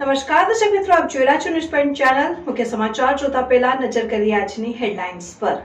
નમસ્કાર દર્શક મિત્રો, આપ જોઈ રહ્યા છો ન્યૂઝ પોઈન્ટ ચેનલ। મુખ્ય સમાચાર જોતા પહેલા નજર કરીએ આજની હેડલાઇન્સ પર।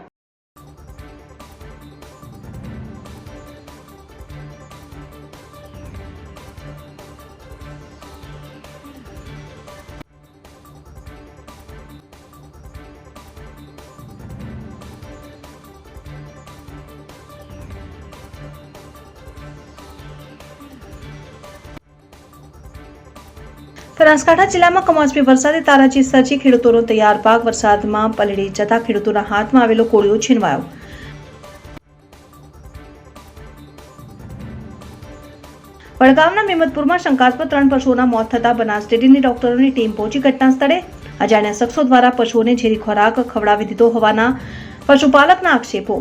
બનાસકાંઠા જિલ્લામાં કમોસમી વરસાદે તારાજી સર્જી ખેડૂતોનો તૈયાર પાક વરસાદમાં પલળી જતા ખેડૂતોના હાથમાં આવેલો કોળિયો છીનવાયો। વડગામના મેમદપુરમાં શંકાસ્પદ 3 પશુઓના મોત થતા બનાસ ડેરીની ડોક્ટરોની ટીમ પહોંચી ઘટના સ્થળે। અજાણ્યા શખ્સો દ્વારા પશુઓને ઝેરી ખોરાક ખવડાવી દીધો હોવાના પશુપાલકના આક્ષેપો।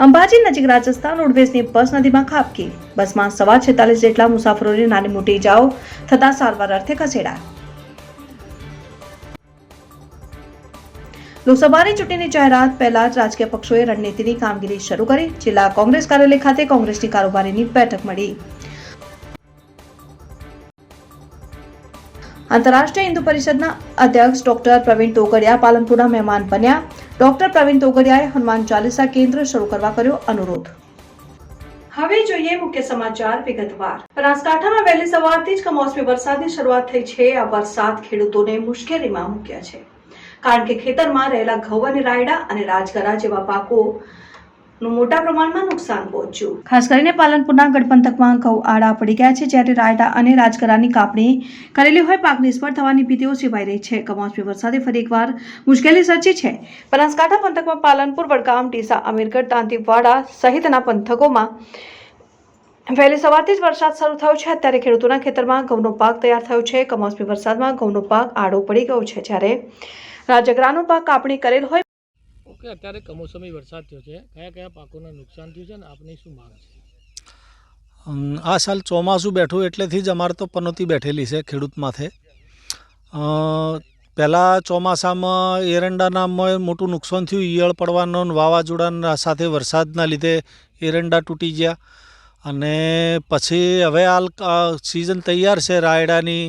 અંબાજી નજીક રાજસ્થાન રોડવેઝની બસ નદીમાં ખાબકી। બસમાં સવાર 46 જેટલા મુસાફરોને નાની મોટી ઇજાઓ થતા સારવાર અર્થે ખસેડાયા। લોકસભાની ચૂંટણીની જાહેરાત પહેલા જ રાજકીય પક્ષોએ રણનીતિની કામગીરી શરૂ કરી। જિલ્લા કોંગ્રેસ કાર્યાલય ખાતે કોંગ્રેસની કારોબારીની બેઠક મળી। આંતરરાષ્ટ્રીય હિન્દુ પરિષદના અધ્યક્ષ ડોક્ટર પ્રવીણ તોગડિયા પાલનપુરના મહેમાન બન્યા। ડોક્ટર પ્રવીણ તોગડિયાએ હનુમાન ચાલીસા કેન્દ્ર શરૂ કરવા કર્યો અનુરોધ। હવે જોઈએ મુખ્ય સમાચાર વિગતવાર। બનાસકાંઠામાં વહેલી સવારથી જ કમોસમી વરસાદની શરૂઆત થઈ છે। આ વરસાદ ખેડૂતોને મુશ્કેલીમાં મૂક્યા છે, કારણ કે ખેતરમાં રહેલા ઘઉં અને રાયડા અને રાજગરા જેવા પાકોનું મોટા પ્રમાણમાં નુકસાન પહોંચ્યું। ખાસ કરીને પાલનપુરના ગઢ પંથકમાં ઘઉં આડા પડી ગયા છે, જ્યારે રાયડા અને રાજગરાની કાપણી કરેલી હોય પાક નિષ્ફળ થવાની ભીતિઓ સેવાઈ રહી છે। કમોસમી વરસાદે ફરી એકવાર મુશ્કેલી સર્જી છે। બનાસકાંઠા પંથકમાં પાલનપુર, વડગામ, ડીસા, અમીરગઢ, દાંતીવાડા સહિતના પંથકોમાં વહેલી સવારથી જ વરસાદ શરૂ થયો છે। અત્યારે ખેડૂતોના ખેતરમાં ઘઉંનો પાક તૈયાર થયો છે। કમોસમી વરસાદમાં ઘઉંનો પાક આડો પડી ગયો છે, જ્યારે રાજગરાનો પાક કાપણી કરેલ હોય। અત્યારે કમોસમી વરસાદ થયો છે, કયા કયા પાકોને નુકસાન થયું છે અને આપની શું માંગ છે? આ સાલ ચોમાસું બેઠું એટલેથી જ અમારે તો પનોતી બેઠેલી છે ખેડૂત માથે। પહેલાં ચોમાસામાં એરંડાનામાં મોટું નુકસાન થયું। ઈયળ પડવાનો વાવાઝોડા સાથે વરસાદના લીધે એરંડા તૂટી ગયા, અને પછી હવે હાલ સિઝન તૈયાર છે રાયડાની,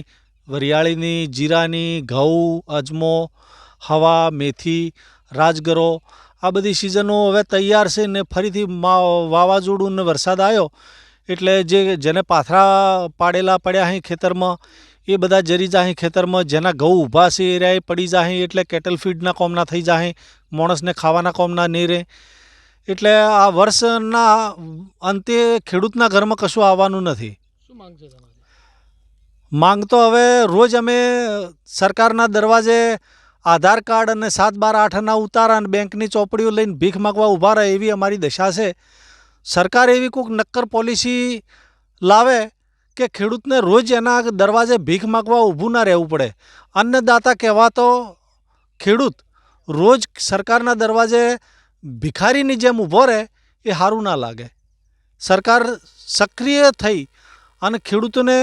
વરિયાળીની, જીરાની, ઘઉં, અજમો, હવા, મેથી, રાજગરો, આ બધી સિઝનો હવે તૈયાર છે ને ફરીથી વાવાઝોડું ને વરસાદ આવ્યો એટલે જેને પાથરા પાડેલા પડ્યા અહીં ખેતરમાં એ બધા જરી જાય ખેતરમાં। જેના ઘઉં ઊભા છે એ રહ્યા પડી જાય એટલે કેટલ ફીડના કોમના થઈ જાય, માણસને ખાવાના કોમના નહીં રહે। એટલે આ વર્ષના અંતે ખેડૂતના ઘરમાં કશું આવવાનું નથી। શું માંગ છે તમારી? માંગ તો હવે રોજ અમે સરકારના દરવાજે આધાર કાર્ડ અને 7-12-8ના ઉતારા અને બેંકની ચોપડીઓ લઈને ભીખ માગવા ઊભા રહે એવી અમારી દશા છે। સરકાર એવી કોઈક નક્કર પોલિસી લાવે કે ખેડૂતને રોજ એના દરવાજે ભીખ માગવા ઊભું ના રહેવું પડે। અન્નદાતા કહેવાતો ખેડૂત રોજ સરકારના દરવાજે ભિખારીની જેમ ઊભો રહે એ સારું ના લાગે। સરકાર સક્રિય થઈ અને ખેડૂતોને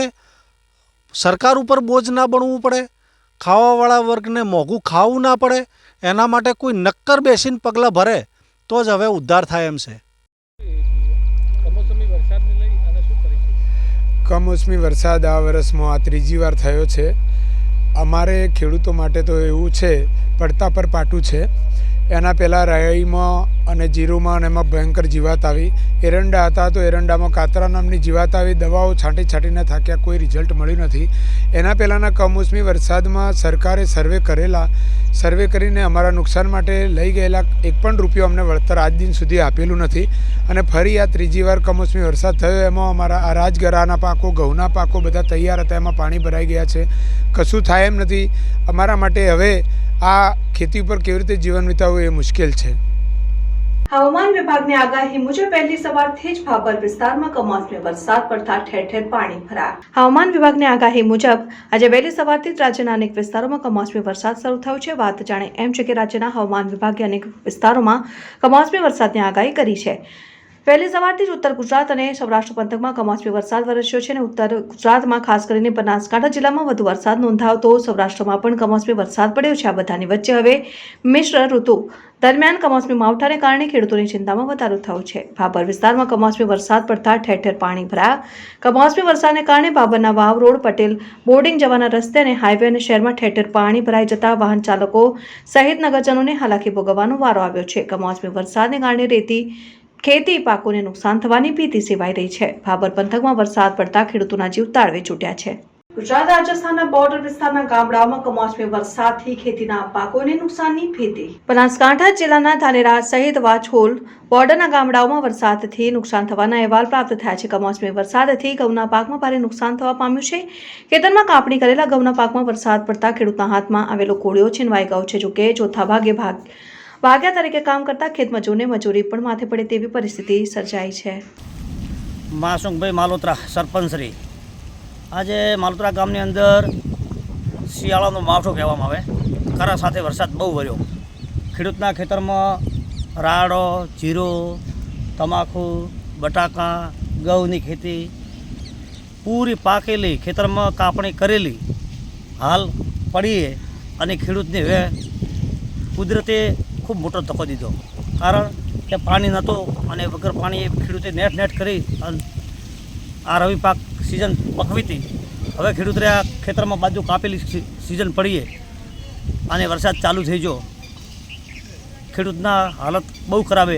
સરકાર ઉપર બોજ ના બનવું પડે, ખાવાવાળા વર્ગને મોંઘું ખાવું ના પડે, એના માટે કોઈ નક્કર બેસીને પગલાં ભરે તો જ હવે ઉદ્ધાર થાય એમ છે। કમોસમી વરસાદને લઈ અને શું કરીશું? કમોસમી વરસાદ આ વર્ષમાં આ ત્રીજી વાર થયો છે। અમારે ખેડૂતો માટે તો એવું છે, પડતા પર પાટું છે। એના પહેલાં રાઈમાં અને જીરુમાં અને એમાં ભયંકર જીવાત આવી। એરંડા હતા તો એરંડામાં કાતરા નામની જીવાત આવી। દવાઓ છાંટીને થાક્યા, કોઈ રિઝલ્ટ મળ્યું નથી। એના પહેલાંના કમોસમી વરસાદમાં સરકારે સર્વે કરીને અમારા નુકસાન માટે લઈ ગયેલા 1 પણ રૂપિયો અમને વળતર આજ દિન સુધી આપેલું નથી। અને ફરી આ ત્રીજી વાર કમોસમી વરસાદ થયો, એમાં અમારા આ રાજગરાના પાકો, ઘઉંના પાકો બધા તૈયાર હતા, એમાં પાણી ભરાઈ ગયા છે। કશું થાય એમ નથી। અમારા માટે હવે આ ખેતી ઉપર કેવી રીતે જીવન વિતાવવું એ મુશ્કેલ છે। હવામાન વિભાગની આગાહી મુજબ વહેલી સવારથી જ ભાભર વિસ્તારમાં કમોસમી વરસાદ પડતા ઠેર ઠેર પાણી ભરાયા। હવામાન વિભાગની આગાહી મુજબ આજે વહેલી સવારથી જ રાજ્યના અનેક વિસ્તારોમાં કમોસમી વરસાદ શરૂ થયો છે। વાત જાણે એમ છે કે રાજ્યના હવામાન વિભાગે અનેક વિસ્તારોમાં કમોસમી વરસાદની આગાહી કરી છે। વહેલી સવારથી જ ઉત્તર ગુજરાત અને સૌરાષ્ટ્ર પંથકમાં કમોસમી વરસાદ વરસ્યો છે અને ઉત્તર ગુજરાતમાં ખાસ કરીને બનાસકાંઠા જિલ્લામાં વધુ વરસાદ નોંધાવતો સૌરાષ્ટ્રમાં પણ કમોસમી વરસાદ પડ્યો છે। આ બધાની વચ્ચે હવે મિશ્ર ઋતુ દરમિયાન કમોસમી માવઠાને કારણે ખેડૂતોની ચિંતામાં વધારો થયો છે। ભાભર વિસ્તારમાં કમોસમી વરસાદ પડતા ઠેર ઠેર પાણી ભરાયા। કમોસમી વરસાદને કારણે ભાભરના વાવ રોડ પટેલ બોર્ડિંગ જવાના રસ્તે અને હાઈવે અને શહેરમાં ઠેર ઠેર પાણી ભરાઈ જતા વાહન ચાલકો સહિત નગરજનોને હાલાકી ભોગવવાનો વારો આવ્યો છે। કમોસમી વરસાદને કારણે ખેતી પાકોને નુકસાન થવાની ભીતિ સેવાઈ રહી છે। ભાભર પંથકમાં વરસાદ પડતા ખેડૂતોના જીવ તાળવે છૂટ્યા છે। ગુજરાત રાજસ્થાનના બોર્ડર વિસ્તારના ગામડાઓમાં કમોસમી વરસાદથી ખેતીના પાકોને નુકસાનની ભીતિ। બનાસકાંઠા જિલ્લાના ધાનેરા સહિત વાછોલ બોર્ડરના ગામડાઓમાં વરસાદથી નુકસાન થવાના અહેવાલ પ્રાપ્ત થયા છે। કમોસમી વરસાદથી ઘઉંના પાકમાં ભારે નુકસાન થવા પામ્યું છે। ખેતરમાં કાપણી કરેલા ઘઉંના પાકમાં વરસાદ પડતા ખેડૂતના હાથમાં આવેલો કોળિયો છીનવાઈ ગયો છે। જોકે ચોથા ભાગ્યા તરીકે કામ કરતા ખેતમજૂરને મજૂરી પણ માથે પડે તેવી પરિસ્થિતિ સર્જાઈ છે। માસુંગભાઈ માલોત્રા સરપંચશ્રી, આજે માલોત્રા ગામની અંદર શિયાળાનો માવઠો કહેવામાં આવે, કરા સાથે વરસાદ બહુ વર્યો। ખેડૂતના ખેતરમાં રાડો, જીરો, તમાકુ, બટાકા, ઘઉંની ખેતી પૂરી પાકેલી, ખેતરમાં કાપણી કરેલી હાલ પડીએ અને ખેડૂતને હવે કુદરતે ખૂબ મોટો ધક્કો દીધો, કારણ કે પાણી નહોતું અને વગર પાણીએ ખેડૂતે નેટ કરી અને આ રવિ પાક સિઝન પકવી હતી। હવે ખેડૂતને આ ખેતરમાં બાજુ કાપેલી સિઝન પડીએ અને વરસાદ ચાલુ થઈ ગયો, ખેડૂતના હાલત બહુ ખરાબે।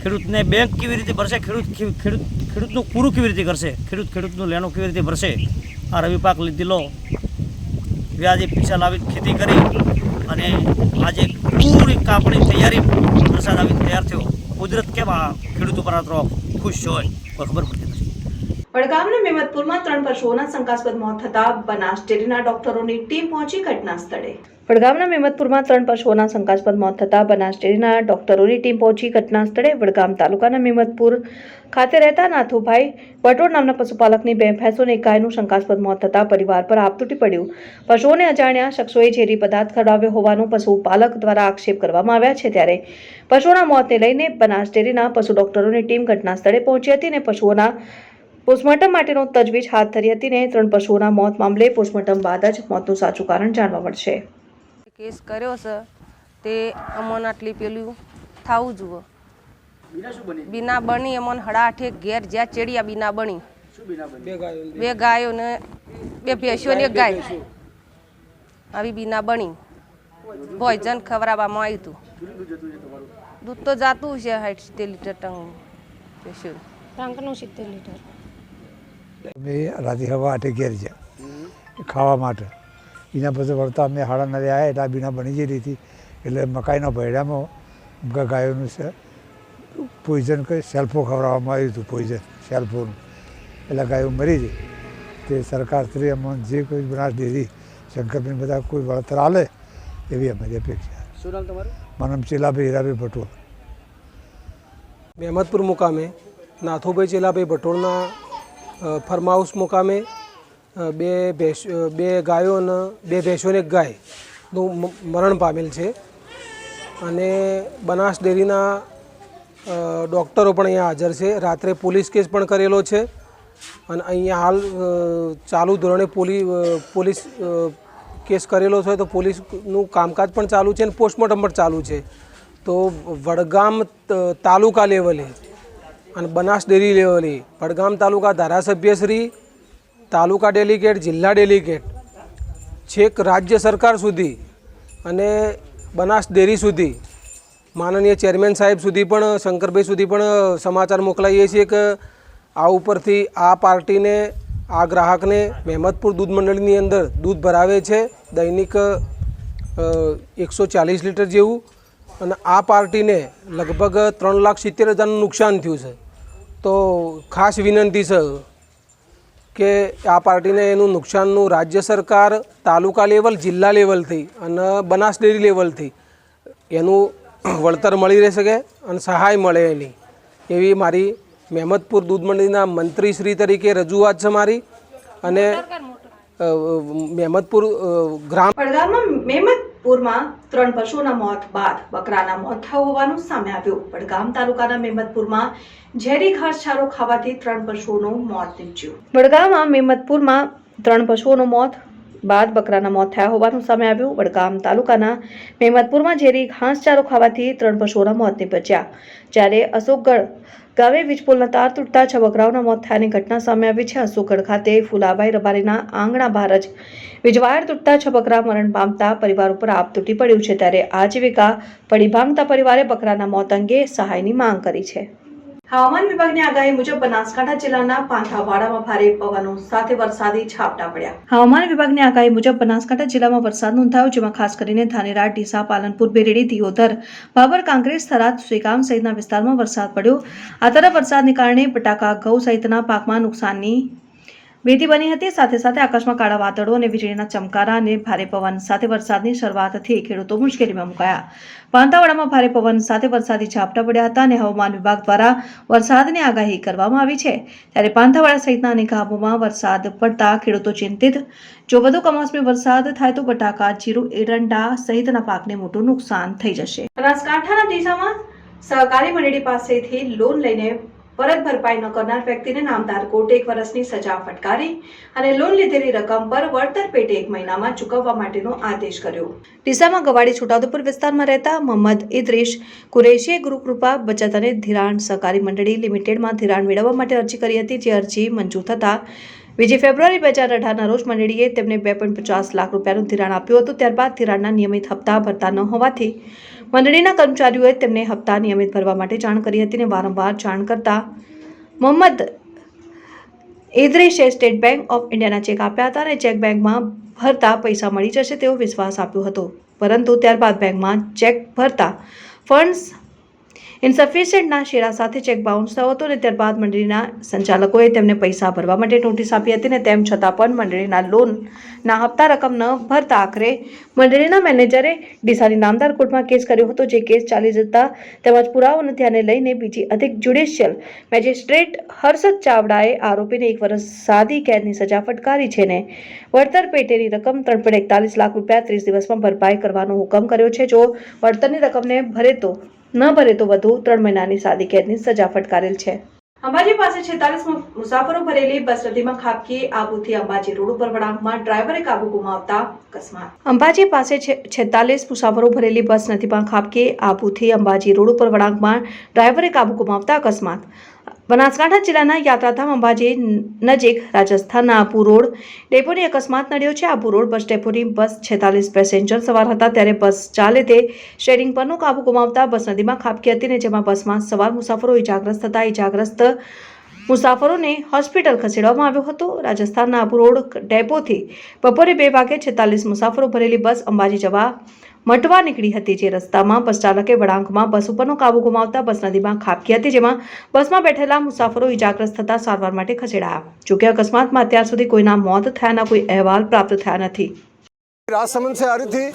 ખેડૂતને બેંક કેવી રીતે ભરશે, ખેડૂતનું પૂરું કેવી રીતે કરશે, ખેડૂતનું લેણું કેવી રીતે ભરશે? આ રવિ પાક લીધેલો વ્યાજે પૈસા લાવી ખેતી કરી અને આજે પૂરી કાપણી તૈયારી વરસાદ આવી તૈયાર થયો। કુદરત કેમ આ ખેડૂત ઉપર ખુશ હોય કોઈ ખબર પડતી નથી। વડગામના મેમતપુરમાં 3 પશુઓના શંકાસ્પદ મોત થતા બનાસ ડેરીના ડોક્ટરોની ટીમ પહોંચી ઘટના સ્થળે। વડગામના મેમતપુરમાં 3 પશુઓના શંકાસ્પદ મોત થતા બનાસ ડેરીના ડોક્ટરોની ટીમ પહોંચી ઘટના સ્થળે। વડગામ તાલુકાના મેમતપુર ખાતે રહેતા નાથુભાઈ વટોળ નામના પશુપાલકની 2 ભેંસો અને 1 ગાયનું શંકાસ્પદ મોત થતા પરિવાર પર આપ તૂટી પડ્યું। પશુઓને અજાણ્યા શખ્સોએ ઝેરી પદાર્થ ખવડાવ્યો હોવાનું પશુપાલક દ્વારા આક્ષેપ કરવામાં આવ્યા છે। ત્યારે પશુઓના મોતને લઈને બનાસ ડેરીના પશુ ડોક્ટરોની ટીમ ઘટના સ્થળે પહોંચી હતી અને પશુઓના પોસ્ટમોર્ટમ માટેનો તજવીજ હાથ ધરી હતી ને 3 પશુઓના મોત મામલે પોસ્ટમોર્ટમ બાદ જ મોતનું સાચું કારણ જાણવા મળશે। કેસ કર્યો છે તે અમોન આટલી પેલું થાવું જુઓ બીના બની અમોન હડાઠે ઘેર જ્યાં ચેડિયા બીના બની 2 ગાયો ને 2 ભેંસો ને 1 ગાય આવી બીના બની ભોજન ખવડાવવામાં આવ્યું હતું। દૂધ તો જાતું છે 60-70 લીટર ટંકનું 70 લીટર। અમે રાતે હવા 8 ઘેર ગયા ખાવા માટે, એના પછી વળતા અમે 9:30 આવ્યા એટલે બીના બની જઈ હતી, એટલે મકાઈના ભેડામાં ગાયોનું છે પોઈઝન કરી સેલ્ફો ખવડાવવામાં આવ્યું હતું, પોઈઝન સેલ્ફોનું, એટલે ગાયો મરી ગઈ। તે સરકારશ્રી અમને જે કોઈ બનાસ ડેરી શંકરભાઈ બધા કોઈ વળતર આલે એવી અમારી અપેક્ષા। શું નામ તમારું? મારું નામ ચેલાભાઈ હીરાભાઈ ભટોળ, મેમતપુર મુકામે નાથુભાઈ ચેલાભાઈ ભટોળના ફાર્મ હાઉસ મુકામે 2 ગાયો અને 2 ભેંસો ને 1 ગાયનું મરણ પામેલ છે અને બનાસ ડેરીના ડૉક્ટરો પણ અહીંયા હાજર છે। રાત્રે પોલીસ કેસ પણ કરેલો છે અને અહીંયા હાલ ચાલુ ધોરણે પોલીસ કેસ કરેલો છે, તો પોલીસનું કામકાજ પણ ચાલુ છે અને પોસ્ટમોર્ટમ પણ ચાલુ છે। તો વડગામ તાલુકા લેવલે અને બનાસ ડેરી લેવલે વડગામ તાલુકા ધારાસભ્યશ્રી, તાલુકા ડેલિગેટ, જિલ્લા ડેલિગેટ, છેક રાજ્ય સરકાર સુધી અને બનાસ ડેરી સુધી માનનીય ચેરમેન સાહેબ સુધી પણ, શંકરભાઈ સુધી પણ સમાચાર મોકલાવીએ છીએ કે આ ઉપરથી આ પાર્ટીને, આ ગ્રાહકને મેમતપુર દૂધ મંડળીની અંદર દૂધ ભરાવે છે દૈનિક 140 લીટર જેવું, અને આ પાર્ટીને લગભગ 3,70,000નું નુકસાન થયું છે। તો ખાસ વિનંતી છે કે આ પાર્ટીને એનું નુકસાનનું રાજ્ય સરકાર, તાલુકા લેવલ, જિલ્લા લેવલથી અને બનાસ ડેરી લેવલથી એનું વળતર મળી રહેશે કે અને સહાય મળે એની એવી મારી મેમતપુર દૂધ મંડળીના મંત્રી શ્રી તરીકે રજૂઆત છે મારી। અને મેમતપુર ગ્રામ વડગામમાં મેમદપુરમાં 3 પશુઓના મોત બાદ બકરાના મોત થયા હોવાનું સામે આવ્યું. વડગામ તાલુકાના મેમદપુરમાં ઝેરી ઘાસચારો ખાવાથી 3 પશુઓનું મોત નીપજ્યું. વડગામમાં મેમદપુરમાં 3 પશુઓનું મોત બાદ બકરાના મોત થયા હોવાનું સામે આવ્યું. વડગામ તાલુકાના મેમદપુરમાં ઝેરી ઘાસચારો ખાવાથી 3 પશુઓના મોત નીપજ્યા, જ્યારે અશોકગઢ ગામે વીજપોલના તાર તૂટતા 6 બકરાઓના મોત થયાની ઘટના સામે આવી છે. અશોકગઢ ખાતે ફુલાભાઈ રબારીના આંગણા બહાર જ વીજવાયર તૂટતા 6 બકરા મરણ પામતા પરિવાર ઉપર આપ તૂટી પડ્યું છે, ત્યારે આજીવિકા પડી ભાંગતા પરિવારે બકરાના મોત અંગે સહાયની માંગ કરી છે. હવામાન વિભાગની આગાહી મુજબ બનાસકાંઠા જિલ્લાના પાંથાવાડામાં ભારે પવનો સાથે વરસાદી ઝાપટા પડ્યા. હવામાન વિભાગની આગાહી મુજબ બનાસકાંઠા જિલ્લામાં વરસાદ નોંધાયો, જેમાં ખાસ કરીને ધાનેરા, ડીસા, પાલનપુર, બેરેડી, દિયોદર, ભાભર, કાંકરેજ, થરાદ, સુઈગામ સહિતના વિસ્તારમાં વરસાદ પડ્યો. આ તરફ વરસાદને કારણે બટાકા, ઘઉં સહિતના પાકમાં નુકસાનની ભીતિ બની હતી. સાથે સાથે આકાશમાં કાળા વાદળો અને વીજળીના ચમકારા અને ભારે પવન સાથે વરસાદની શરૂઆતથી ખેડૂતો મુશ્કેલીમાં મુકાયા. પાંથાવાડામાં ભારે પવન સાથે વરસાદી ઝાપટા પડ્યા હતા અને હવામાન વિભાગ દ્વારા વરસાદની આગાહી કરવામાં આવી છે, ત્યારે પાંથાવાડા સહિતના અનેક ગામોમાં વરસાદ પડતા ખેડૂતો ચિંતિત. જો વધુ કમોસમી વરસાદ થાય તો બટાકા, જીરું, એરંડા સહિતના પાકને મોટું નુકસાન થઈ જશે. બનાસકાંઠાના ડીસામાં સહકારી મંડળી પાસેથી લોન લઈને પરત ભરપાઈ ન કરનાર વ્યક્તિને નામદાર કોર્ટે 1 વર્ષની સજા ફટકારી અને લોન લીધેલી રકમ પર વળતર પેટે 1 મહિનામાં ચૂકવવા માટેનો આદેશ કર્યો. ડીસામાં ગવાડી છોટાઉદેપુર વિસ્તારમાં રહેતા મોહમ્મદ ઇદ્રીસ કુરેશીએ ગુરુકૃપા બચત અને ધિરાણ સહકારી મંડળી લિમિટેડમાં ધિરાણ મેળવવા માટે અરજી કરી હતી, જે અરજી મંજૂર થતાં 2 ફેબ્રુઆરી 2018ના રોજ મંડળીએ તેમને 2.50 લાખ રૂપિયાનું ધિરાણ આપ્યું હતું. ત્યારબાદ ધિરાણના નિયમિત હપ્તા ભરતા ન હોવાથી મંડળીના કર્મચારીઓએ તેમને હપ્તા નિયમિત ભરવા માટે જાણ કરી હતી અને વારંવાર જાણ કરતા મોહમ્મદ ઇદ્રીસે સ્ટેટ બેંક ઓફ ઇન્ડિયાના ચેક આપ્યા હતા અને ચેક બેંકમાં ભરતા પૈસા મળી જશે તેવો વિશ્વાસ આપ્યો હતો, પરંતુ ત્યારબાદ બેંકમાં ચેક ભરતા ફંડ્સ ઇન્સફિશિયન્ટના શેરા સાથે ચેક બાઉન્સ થયો હતો અને ત્યારબાદ મંડળીના સંચાલકોએ તેમને પૈસા ભરવા માટે નોટિસ આપી હતી, અને તેમ છતાં પણ મંડળીના લોનના હપ્તા રકમ ન ભરતા આખરે મંડળીના મેનેજરે ડીસાની નામદાર કોર્ટમાં કેસ કર્યો હતો, જે કેસ ચાલી જતા તેમજ પુરાવાને ધ્યાને લઈને બીજી અધિક જ્યુડિશિયલ મેજિસ્ટ્રેટ હર્ષદ ચાવડાએ આરોપીને 1 વર્ષ સાદી કેદની સજા ફટકારી છે ને વળતર પેટેની રકમ 3.41 લાખ રૂપિયા 30 દિવસમાં ભરપાઈ કરવાનો હુકમ કર્યો છે. જો વળતરની રકમને ન ભરે તો વધુ 3 મહિનાની સાદી કેદની સજા ફટકારેલ છે. અંબાજી પાસે 46 મુસાફરો ભરેલી બસ નદીમાં ખાબકી. આબુથી અંબાજી રોડ ઉપર વળાંકમાં ડ્રાઈવરે કાબુ ગુમાવતા અકસ્માત. અંબાજી પાસે 46 મુસાફરો ભરેલી બસ નદીમાં ખાબકી. આબુથી અંબાજી રોડ ઉપર વળાંકમાં ડ્રાઈવરે કાબુ ગુમાવતા અકસ્માત. બનાસકાંઠા જિલ્લાના યાત્રાધામ અંબાજી નજીક રાજસ્થાનના આબુ રોડ ડેપોની અકસ્માત નડ્યો છે. આબુ રોડ બસ ડેપોની બસ 46 પેસેન્જર સવાર હતા, ત્યારે બસ ચાલે તે સ્ટીયરિંગ પરનો કાબુ ગુમાવતા બસ નદીમાં ખાબકી હતી, ને જેમાં બસમાં સવાર મુસાફરો ઇજાગ્રસ્ત થતા ઇજાગ્રસ્ત મુસાફરોને હોસ્પિટલ ખસેડવામાં આવ્યો હતો. રાજસ્થાનના આબુ રોડ ડેપોથી બપોરે 2 વાગે 46 મુસાફરો ભરેલી બસ અંબાજી જવા મટવા નીકળી હતી, જે રસ્તામાં બસ ચાલકે વળાંકમાં બસ ઉપરનો કાબુ ગુમાવતા બસ નદીમાં ખાબકી હતી, જેમાં બસમાં બેઠેલા મુસાફરો ઇજાગ્રસ્ત થતા સારવાર માટે ખસેડાયા. જોકે અકસ્માતમાં અત્યાર સુધી કોઈના મોત થયાના કોઈ અહેવાલ પ્રાપ્ત થયા નથી. राजसमंद से आ रही थी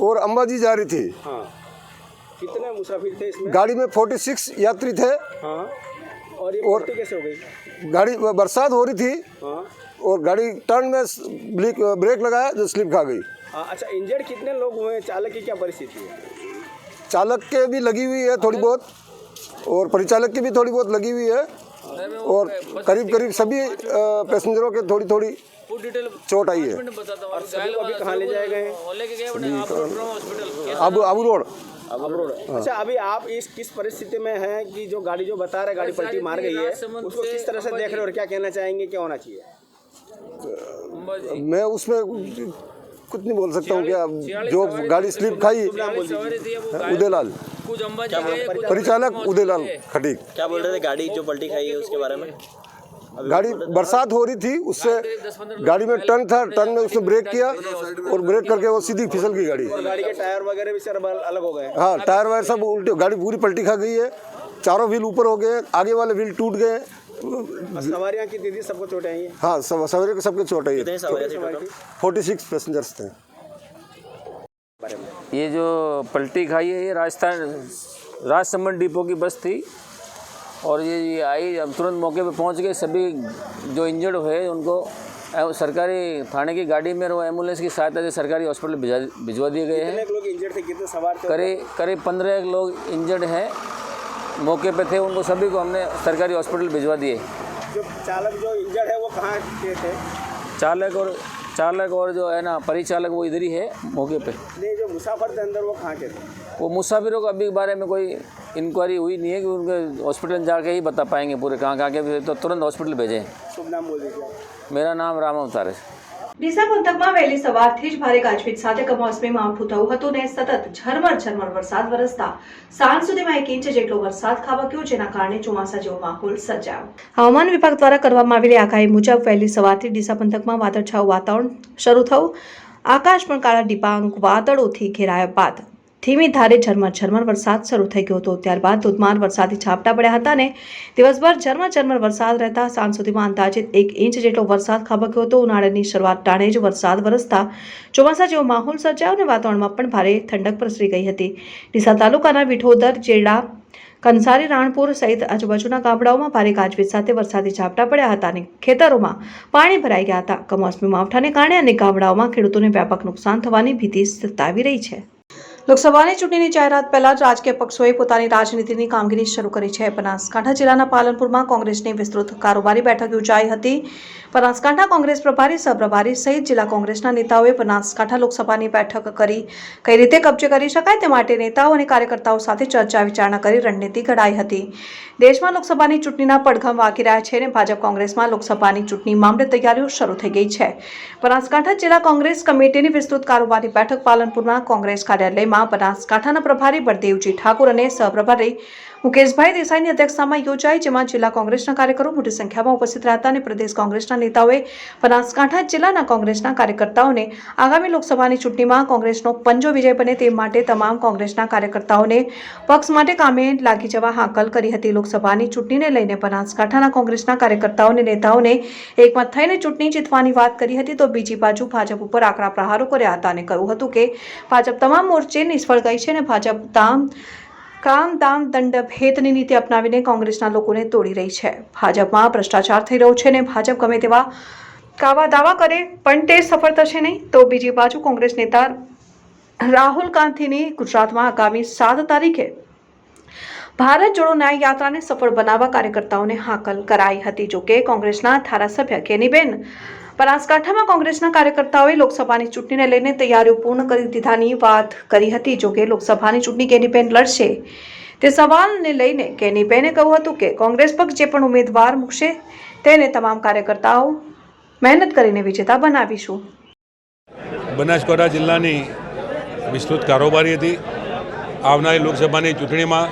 और अंबाजी जा रही थी. हाँ. कितने मुसाफिर थे इसमें? गाड़ी में 46 यात्री थे. हाँ. और ये और पलटी कैसे हो गई? गाड़ी बरसात हो रही थी. हाँ. और गाड़ी टर्न में ब्रेक लगाया जो स्लिप खा गई. अच्छा, इंजर्ड कितने लोग हुए हैं? चालक की क्या परिस्थिति है? चालक के भी लगी हुई है थोड़ी बहुत, और परिचालक की भी थोड़ी बहुत लगी हुई है, और करीब सभी पैसेंजरों के थोड़ी चोट आई है. और सभी को अभी कहाँ ले जाए गए? आबू रोड. अच्छा, अभी आप इस किस परिस्थिति में हैं कि जो गाड़ी जो बता रहे गाड़ी पलटी मार गई है, उसको किस तरह से देख रहे हो और क्या कहना चाहेंगे, क्या होना चाहिए? मैं उसमें कुछ नहीं बोल सकता हूँ. क्या जो गाड़ी स्लिप खाई उदयलाल, परिचालक उदयलाल खटीक. क्या बोल रहे थे गाड़ी जो पलटी खाई है उसके बारे में? गाड़ी बरसात हो रही थी, उससे गाड़ी में टर्न था, टर्न में उसने ब्रेक किया और ब्रेक करके वो सीधी फिसल गई गाड़ी. और गाड़ी के टायर वगैरह भी सर अलग हो गए? हाँ, टायर वायर सब उल्टे, गाड़ी पूरी पलटी खा गई है. चारों व्हील ऊपर हो गए, आगे वाले व्हील टूट गए. सवारियाँ कितनी थी? सबको चोटें आई हैं? हाँ, सवारी को सबके चोट आई है. 46 पैसेंजर्स थे. ये जो पलटी खाई है ये राजसमंद डिपो की बस थी, और ये आई, हम तुरंत मौके पे पहुंच गए. सभी जो इंजर्ड हुए उनको सरकारी थाने की गाड़ी में वो एम्बुलेंस की सहायता से सरकारी हॉस्पिटल भिजवा दिए गए हैं। कितने लोग इंजर्ड थे, कितने सवार थे? करीब 15 लोग इंजर्ड हैं, मौके पे थे, उनको सभी को हमने सरकारी हॉस्पिटल भिजवा दिए। जो चालक जो इंजर्ड है वो कहाँ के थे? चालक और जो है ना परिचालक वो इधर ही है मौके पे। नहीं, जो मुसाफिर थे अंदर वो कहाँ के थे? वो मुसाफिरों का अभी के बारे में कोई इंक्वायरी हुई नहीं है कि उनके हॉस्पिटल जाके ही बता पाएंगे पूरे कहाँ के, तो तुरंत हॉस्पिटल भेजें। शुभ नाम बोल दीजिए। मेरा नाम राम अवतार है। ડીસા પંથકમાં વહેલી સવારથી જ ભારે ગાજવીજ સાથે કમોસમી માવઠું થયું હતું ને સતત ઝરમર વરસાદ વરસતા સાંજ સુધીમાં 1 ઇંચ જેટલો વરસાદ ખાબક્યો, જેના કારણે ચોમાસા જેવો માહોલ સર્જાયો। હવામાન વિભાગ દ્વારા કરવામાં આવેલી આગાહી મુજબ વહેલી સવારથી ડીસા પંથકમાં વાદળછાયું વાતાવરણ શરૂ થયું। આકાશ પણ કાળા ડિબાંગ વાદળોથી ઘેરાયા બાદ ધીમી ધારે ઝરમર વરસાદ શરૂ થઈ ગયો હતો। ત્યારબાદ ધોધમાર વરસાદી ઝાપટા પડ્યા હતા ને દિવસભર ઝરમર વરસાદ રહેતા સાંજ સુધીમાં અંદાજિત 1 ઇંચ જેટલો વરસાદ ખાબક્યો હતો। ઉનાળાની શરૂઆત ટાણે જ વરસાદ વરસતા ચોમાસા જેવો માહોલ સર્જાયો અને વાતાવરણમાં પણ ભારે ઠંડક પ્રસરી ગઈ હતી। ડીસા તાલુકાના વિઠોદર, જેડા, કંસારી, રાણપુર સહિત આજુબાજુના ગામડાઓમાં ભારે ગાજવીજ સાથે વરસાદી ઝાપટા પડ્યા હતા અને ખેતરોમાં પાણી ભરાઈ ગયા હતા। કમોસમી માવઠાને કારણે અનેક ગામડાઓમાં ખેડૂતોને વ્યાપક નુકસાન થવાની ભીતિ સતાવી રહી છે। લોકસભાની ચૂંટણીની જાહેરાત પહેલા જ રાજકીય પક્ષોએ પોતાની રાજનીતિની કામગીરી શરૂ કરી છે। બનાસકાંઠા જિલ્લાના પાલનપુરમાં કોંગ્રેસની વિસ્તૃત કારોબારી બેઠક યોજાઈ હતી। બનાસકાંઠા કોંગ્રેસ પ્રભારી, સહપ્રભારી સહિત જિલ્લા કોંગ્રેસના નેતાઓએ બનાસકાંઠા લોકસભાની બેઠક કરી કઈ રીતે કબજે કરી શકાય તે માટે નેતાઓ અને કાર્યકર્તાઓ સાથે ચર્ચા વિચારણા કરી રણનીતિ ઘડાઈ હતી। દેશમાં લોકસભાની ચૂંટણીના પડઘમ વાગી રહ્યા છે અને ભાજપ કોંગ્રેસમાં લોકસભાની ચૂંટણી મામલે તૈયારીઓ શરૂ થઈ ગઈ છે। બનાસકાંઠા જિલ્લા કોંગ્રેસ કમિટીની વિસ્તૃત કારોબારી બેઠક પાલનપુરના કોંગ્રેસ કાર્યાલયમાં બનાસકાંઠાના પ્રભારી બળદેવજી ઠાકોર અને સહપ્રભારી મુકેશભાઈ દેસાઈની અધ્યક્ષતામાં યોજાઈ, જેમાં જિલ્લા કોંગ્રેસના કાર્યકરો મોટી સંખ્યામાં ઉપસ્થિત રહ્યા હતા અને પ્રદેશ કોંગ્રેસના નેતાઓએ બનાસકાંઠા જિલ્લાના કોંગ્રેસના કાર્યકર્તાઓને આગામી લોકસભાની ચૂંટણીમાં કોંગ્રેસનો પંજો વિજય બને તે માટે તમામ કોંગ્રેસના કાર્યકર્તાઓને પક્ષ માટે કામે લાગી જવા હાકલ કરી હતી। લોકસભાની ચૂંટણીને લઈને બનાસકાંઠાના કોંગ્રેસના કાર્યકર્તાઓ અને નેતાઓને એકમત થઈને ચૂંટણી જીતવાની વાત કરી હતી, તો બીજી બાજુ ભાજપ ઉપર આકરા પ્રહારો કર્યા હતા અને કહ્યું હતું કે ભાજપ તમામ મોરચે નિષ્ફળ ગઈ છે અને ભાજપ કામ દામ દંડ ભેદની નીતિ અપનાવીને કોંગ્રેસના લોકોને તોડી રહી છે। ભાજપમાં ભ્રષ્ટાચાર થઈ રહ્યો છે અને ભાજપ ગમે તેવા કાવા દાવા કરે પણ તે સફળ થશે નહીં। તો બીજી બાજુ કોંગ્રેસ નેતા રાહુલ ગાંધીની ગુજરાતમાં આગામી 7 તારીખે ભારત જોડો ન્યાય યાત્રાને સફળ બનાવવા કાર્યકર્તાઓને હાકલ કરાઈ હતી। જોકે કોંગ્રેસના ધારાસભ્ય કેનીબેન બનાસકાંઠામાં કોંગ્રેસના કાર્યકર્તાઓએ લોકસભાની ચૂંટણીને લઈને તૈયારીઓ પૂર્ણ કરી દીધાની વાત કરી હતી। જોકે લોકસભાની ચૂંટણી કેનીબેન લડશે તે સવાલને લઈને કેનીબેને કહ્યું હતું કે કોંગ્રેસ પક્ષ જે પણ ઉમેદવાર મૂકશે તેને તમામ કાર્યકર્તાઓ મહેનત કરીને વિજેતા બનાવીશું। બનાસકાંઠા જિલ્લાની વિસ્તૃત કારોબારી હતી। આવનારી લોકસભાની ચૂંટણીમાં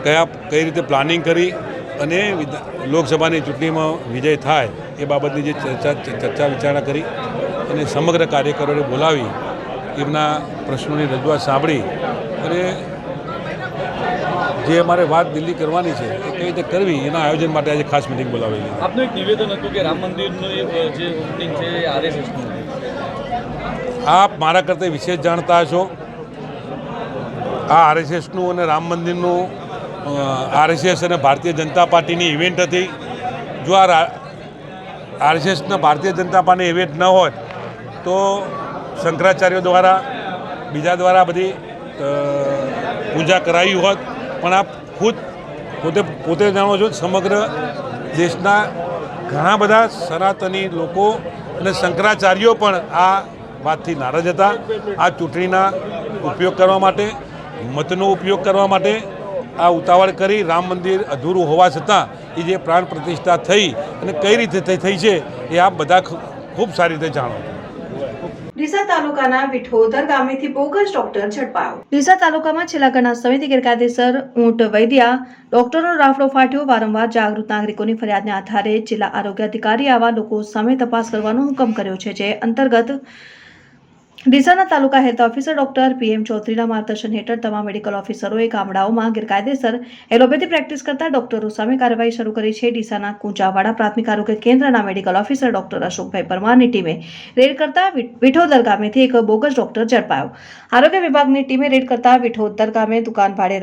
કઈ રીતે પ્લાનિંગ કરી અને લોકસભાની ચૂંટણીમાં વિજય થાય એ બાબતની જે ચર્ચા વિચારણા કરી અને સમગ્ર કાર્યકરોને બોલાવી એમના પ્રશ્નોની રજૂઆત સાંભળી અને જે અમારે વાત દિલ્હી કરવાની છે એ કઈ રીતે કરવી એના આયોજન માટે આજે ખાસ મિટિંગ બોલાવેલી। આપનું એક નિવેદન હતું કે રામ મંદિરનું જે ઓપનિંગ છે એ આરએસએસનું। આપ મારા કરતાં વિશેષ જાણતા છો। આ આરએસએસનું અને રામ મંદિરનું આરએસએસ અને ભારતીય જનતા પાર્ટીની ઇવેન્ટ હતી। જો આ આરએસએસના ભારતીય જનતા પાર્ટીની ઇવેન્ટ ન હોત તો શંકરાચાર્યો દ્વારા બીજા દ્વારા બધી પૂજા કરાવી હોત, પણ આપ પોતે જાણો છો સમગ્ર દેશના ઘણા બધા સનાતની લોકો અને શંકરાચાર્યો પણ આ વાતથી નારાજ હતા। આ ચૂંટણીના ઉપયોગ કરવા માટે, મતનો ઉપયોગ કરવા માટે આ ઉતાવળ કરી રામ મંદિર અધૂરું હોવા છતાં એ જે પ્રાણ પ્રતિષ્ઠા થઈ અને કઈ રીતે થઈ છે એ આપ બધા ખૂબ સારી રીતે જાણો। ડીસા તાલુકાના વિઠોદર ગામેથી બોગસ ડોક્ટર ઝડપાયો। ડીસા તાલુકામાં છેલ્લા ઘણા સમયથી ગેરકાયદેસર ઊંટ વૈદ્યા ડોક્ટરોનો રાફડો ફાટ્યો। વારંવાર જાગૃત નાગરિકોની ફરિયાદને આધારે જિલ્લા આરોગ્ય અધિકારી આવા લોકો સામે તપાસ કરવાનો હુકમ કર્યો છે, જે અંતર્ગત ડીસાના તાલુકા હેલ્થ ઓફિસર ડોક્ટર PM ચૌધરીના માર્ગદર્શન હેઠળ તમામ મેડિકલ ઓફિસરોએ ગામડાઓમાં ગેરકાયદેસર એલોપેથી પ્રેક્ટિસ કરતા ડોક્ટરો સામે કાર્યવાહી શરૂ કરી છે। ડીસાના કુંચાવાડા પ્રાથમિક આરોગ્ય કેન્દ્રના મેડિકલ ઓફિસર ડોક્ટર અશોકભાઈ પરમારની ટીમે રેડ કરતા વિઠોદર ગામેથી એક બોગસ ડોક્ટર ઝડપાયો। આરોગ્ય વિભાગની ટીમે રેડ કરતા વિઠોદર ગામે દુકાન ભાડે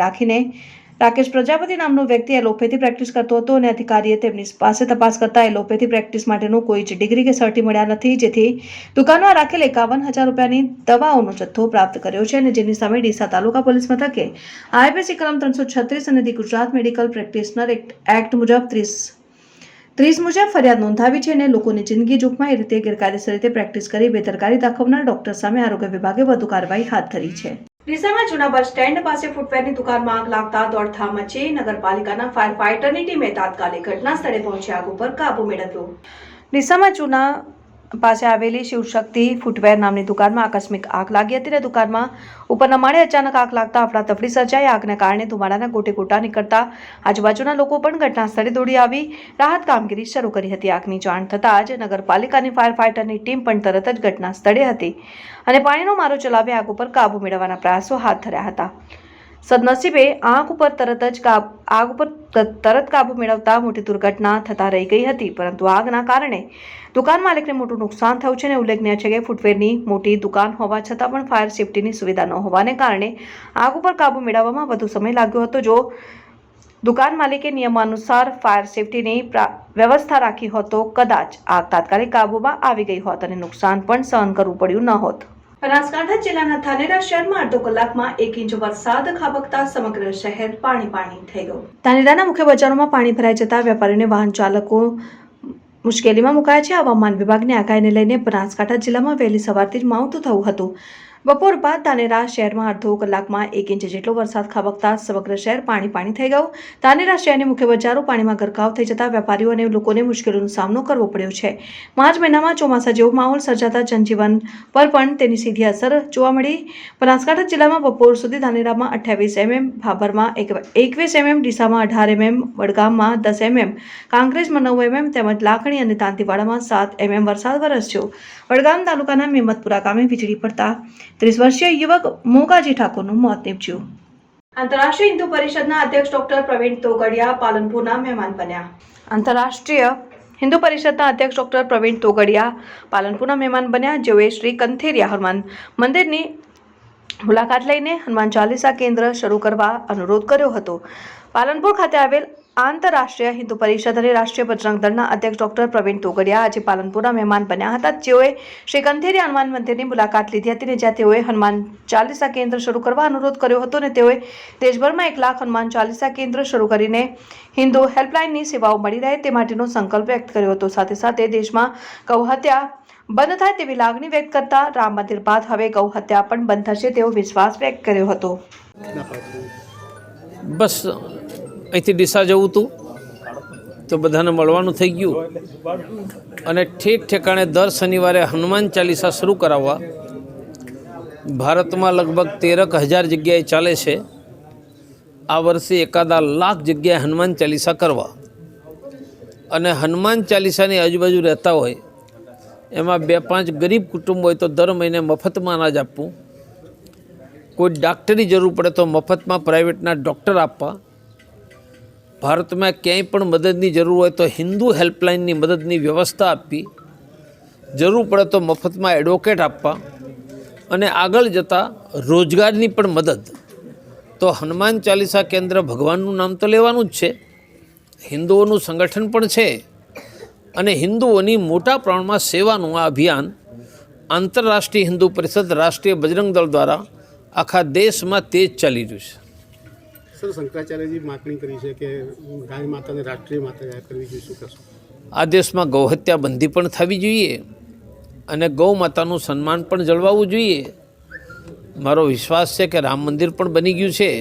રાકેશ પ્રજાપતિ નામનો વ્યક્તિ એલોપેથી પ્રેક્ટિસ કરતો હતો અને અધિકારીએ તેમની પાસે તપાસ કરતા એલોપેથી પ્રેક્ટિસ માટેનું કોઈ જ ડિગ્રી કે સર્ટી મળ્યા નથી, જેથી દુકાનમાં રાખેલ 51,000 રૂપિયાની દવાઓનો જથ્થો પ્રાપ્ત કર્યો છે અને જેની સામે ડીસા તાલુકા પોલીસ મથકે આઈપીસી કલમ 336 અને the Gujarat medical practitioner act મુજબ 30 મુજબ ફરિયાદ નોંધાવી છે અને લોકોની જિંદગી જોખમાં એ રીતે ગેરકાયદેસર રીતે પ્રેક્ટિસ કરી બેદરકારી દાખવનાર ડોક્ટર સામે આરોગ્ય વિભાગે વધુ કાર્યવાહી હાથ ધરી છે. ડીસામાં જૂના બસ સ્ટેન્ડ પાસે ફૂટવેરની દુકાનમાં આગ લાગતા દોડધામ મચી. નગરપાલિકાના ફાયર ફાઇટરની ટીમે તાત્કાલિક ઘટના સ્થળે પહોંચી આગ ઉપર કાબુ મેળવ્યો. ડીસામાં જૂના પાસે આવેલી શિવશક્તિ ફૂટવેર નામની દુકાનમાં આકસ્મિક આગ લાગી હતી અને દુકાનમાં ઉપરના માળે અચાનક આગ લાગતા અફરાતફરી સર્જાઈ. આગને કારણે ધુમાડાના ગોટેગોટા નીકળતા આજુબાજુના લોકો પણ ઘટના સ્થળે દોડી આવી રાહત કામગીરી શરૂ કરી હતી. આગની જાણ થતાં જ નગરપાલિકાની ફાયર ફાઇટરની ટીમ પણ તરત જ ઘટના સ્થળે હતી અને પાણીનો મારો ચલાવી આગ ઉપર કાબુ મેળવવાના પ્રયાસો હાથ ધર્યા હતા. સદનસીબે આગ ઉપર તરત કાબુ મેળવતા મોટી દુર્ઘટના થતા રહી ગઈ હતી, પરંતુ આગના કારણે દુકાન માલિકને મોટું નુકસાન થયું છે અને ઉલ્લેખનીય છે કે ફૂટવેરની મોટી દુકાન હોવા છતાં પણ ફાયર સેફટીની સુવિધા ન હોવાને કારણે આગ ઉપર કાબુ મેળવવામાં વધુ સમય લાગ્યો હતો. જો દુકાન માલિકે નિયમાનુસાર ફાયર સેફટીની વ્યવસ્થા રાખી હોત તો કદાચ આગ તાત્કાલિક કાબુમાં આવી ગઈ હોત અને નુકસાન પણ સહન કરવું પડ્યું ન હોત. બનાસકાંઠા જિલ્લાના ધાનેરા શહેરમાં અડધો કલાકમાં 1 ઇંચ વરસાદ ખાબકતા સમગ્ર શહેર પાણી થઈ ગયું. ધાનેરાના મુખ્ય બજારોમાં પાણી ભરાઈ જતા વેપારીઓને વાહન ચાલકો મુશ્કેલીમાં મુકાયા છે. હવામાન વિભાગની આગાહીને લઈને બનાસકાંઠા જિલ્લામાં વહેલી સવારથી જ માવઠું થયું હતું. બપોર બાદ ધાનેરા શહેરમાં અડધો કલાકમાં 1 ઇંચ જેટલો વરસાદ ખાબકતા સમગ્ર શહેર પાણી થઈ ગયું. ધાનેરા શહેરની મુખ્ય બજારો પાણીમાં ગરકાવ થઈ જતા વેપારીઓ અને લોકોને મુશ્કેલીનો સામનો કરવો પડ્યો છે. માર્ચ મહિનામાં ચોમાસા જેવો માહોલ સર્જાતા જનજીવન પર પણ તેની સીધી અસર જોવા મળી. બનાસકાંઠા જિલ્લામાં બપોર સુધી ધાનેરામાં 28 mm, ભાભરમાં 21 mm, ડીસામાં 18 mm, વડગામમાં 10 mm, કાંકરેજમાં 9 mm તેમજ લાખણી અને દાંતીવાડામાં 7 mm વરસાદ વરસ્યો. વડગામ તાલુકાના મેમતપુરા ગામે વીજળી પડતા 30 વર્ષીય યુવક મોગાજી ઠાકોરનું મોત નીપજ્યું. આંતરરાષ્ટ્રીય હિન્દુ પરિષદના અધ્યક્ષ ડોક્ટર પ્રવીણ તોગડિયા પાલનપુરના મહેમાન બન્યા. આંતરરાષ્ટ્રીય હિન્દુ પરિષદના અધ્યક્ષ ડોક્ટર પ્રવીણ તોગડિયા પાલનપુરના મહેમાન બન્યા, જેઓએ શ્રી કંથેરિયા હનુમાન મંદિરની મુલાકાત લઈને હનુમાન ચાલીસા કેન્દ્ર શરૂ કરવા અનુરોધ કર્યો હતો. પાલનપુર ખાતે આવેલ આંતરરાષ્ટ્રીય હિન્દુ પરિષદ અને રાષ્ટ્રીય બજરંગ દળના અધ્યક્ષ ડોક્ટર પ્રવીણ તોગડિયા આજે પાલનપુરના મહેમાન બન્યા હતા, જેઓએ શ્રી કંથેરિયા હનુમાન મંદિરની મુલાકાત લીધી હતી અને જ્યાં તેઓએ હનુમાન ચાલીસા કેન્દ્ર શરૂ કરવા અનુરોધ કર્યો હતો અને તેઓએ દેશભરમાં 1 લાખ હનુમાન ચાલીસા કેન્દ્ર શરૂ કરીને હિન્દુ હેલ્પલાઇનની સેવાઓ મળી રહે તે માટેનો સંકલ્પ વ્યક્ત કર્યો હતો. સાથે સાથે દેશમાં ગૌહત્યા બંધ થાય તેવી લાગણી વ્યક્ત કરતા રામ મંદિર બાદ હવે ગૌહત્યા પણ બંધ થશે તેવો વિશ્વાસ વ્યક્ત કર્યો હતો. બસ અહીંથી ડીસા જવું હતું તો બધાને મળવાનું થઈ ગયું અને ઠેક ઠેકાણે દર શનિવારે હનુમાન ચાલીસા શરૂ કરાવવા. ભારતમાં લગભગ 13,000 જગ્યાએ ચાલે છે. આ વર્ષે 1,000,000 લાખ જગ્યાએ હનુમાન ચાલીસા કરવા અને હનુમાન ચાલીસાની આજુબાજુ રહેતા હોય એમાં 2-5 ગરીબ કુટુંબ હોય તો દર મહિને મફતમાં અનાજ આપવું, કોઈ ડાક્ટરી જરૂર પડે તો મફતમાં પ્રાઇવેટના ડૉક્ટર આપવા, ભારતમાં ક્યાંય પણ મદદની જરૂર હોય તો હિન્દુ હેલ્પલાઇનની મદદની વ્યવસ્થા આપવી, જરૂર પડે તો મફતમાં એડવોકેટ આપવા અને આગળ જતાં રોજગારની પણ મદદ. તો હનુમાન ચાલીસા કેન્દ્ર ભગવાનનું નામ તો લેવાનું જ છે, હિન્દુઓનું સંગઠન પણ છે અને હિન્દુઓની મોટા પ્રમાણમાં સેવાનું આ અભિયાન આંતરરાષ્ટ્રીય હિન્દુ પરિષદ, રાષ્ટ્રીય બજરંગ દળ દ્વારા આખા દેશમાં તેજ ચાલી રહ્યું છે. સર, શંકરાચાર્યજી માગણી કરી છે કે ગાય માતાને રાષ્ટ્રીય માતા કરવી જોઈએ, શું કહેશો? આ દેશમાં ગૌહત્યા બંધી પણ થવી જોઈએ અને ગૌ માતાનું સન્માન પણ જળવાવું જોઈએ. મારો વિશ્વાસ છે કે રામ મંદિર પણ બની ગયું છે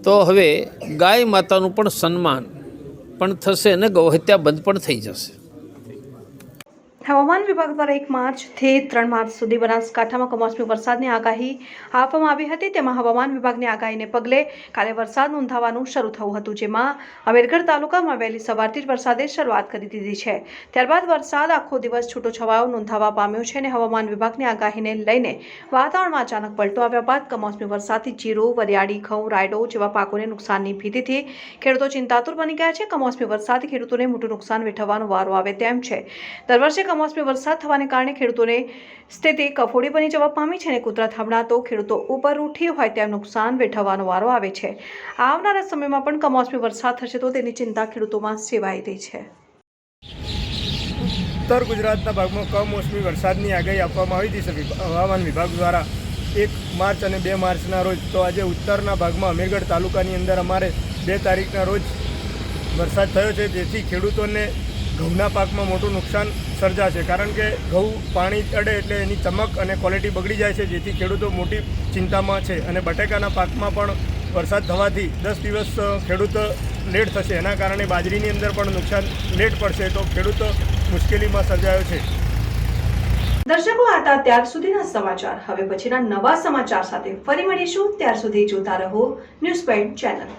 તો હવે ગાય માતાનું પણ સન્માન પણ થશે અને ગૌહત્યા બંધ પણ થઈ જશે. હવામાન વિભાગ દ્વારા 1 માર્ચથી 3 માર્ચ સુધી બનાસકાંઠામાં કમોસમી વરસાદની આગાહી આપવામાં આવી હતી. તેમાં હવામાન વિભાગની આગાહીને પગલે કાલે વરસાદ નોંધાવાનું શરૂ થયું હતું, જેમાં અમીરગઢ તાલુકામાં વહેલી સવારથી જ વરસાદે શરૂઆત કરી દીધી છે. ત્યારબાદ વરસાદ આખો દિવસ છૂટોછવાયો નોંધાવા પામ્યો છે અને હવામાન વિભાગની આગાહીને લઈને વાતાવરણમાં અચાનક પલટો આવ્યા બાદ કમોસમી વરસાદથી જીરું, વરિયાળી, ઘઉં, રાયડો જેવા પાકોને નુકસાનની ભીતિથી ખેડૂતો ચિંતાતુર બની ગયા છે. કમોસમી વરસાદથી ખેડૂતોને મોટું નુકસાન વેઠવવાનો વારો આવે તેમ છે. દર વર્ષે કમોસમી વરસાદ થવાને કારણે ખેડૂતોને સ્થિતિ કફોડી બની જવા પામી છે અને કુદરત હમણાં તો ખેડૂતો ઉપર ઉઠી હોય તેમ નુકસાન વેઠવવાનો વારો આવે છે. આવનારા સમયમાં પણ કમોસમી વરસાદ થશે તો તેની ચિંતા ખેડૂતોમાં સેવાઈ રહી છે. ઉત્તર ગુજરાતના ભાગમાં કમોસમી વરસાદની આગાહી આપવામાં આવી હતી હવામાન વિભાગ દ્વારા 1 માર્ચ અને 2 માર્ચના રોજ. તો આજે ઉત્તરના ભાગમાં અમીરગઢ તાલુકાની અંદર અમારે 2 તારીખના રોજ વરસાદ થયો છે, જેથી ખેડૂતોને ઘઉંના પાકમાં મોટું નુકસાન સર્જાશે. કારણ કે ઘઉં પાણી ચડે એટલે એની ચમક અને ક્વોલિટી બગડી જાય છે, જેથી ખેડૂતો મોટી ચિંતામાં છે. અને બટેકાના પાકમાં પણ વરસાદ થવાથી 10 દિવસ ખેડૂત લેટ થશે. એના કારણે બાજરીની અંદર પણ નુકસાન લેટ પડશે, તો ખેડૂતો મુશ્કેલીમાં સર્જાયો છે. દર્શકો, આ હતા ત્યાર સુધીના સમાચાર. હવે પછીના નવા સમાચાર સાથે ફરી મળીશું. ત્યાર સુધી જોતા રહો ન્યૂઝ પોઈન્ટ ચેનલ.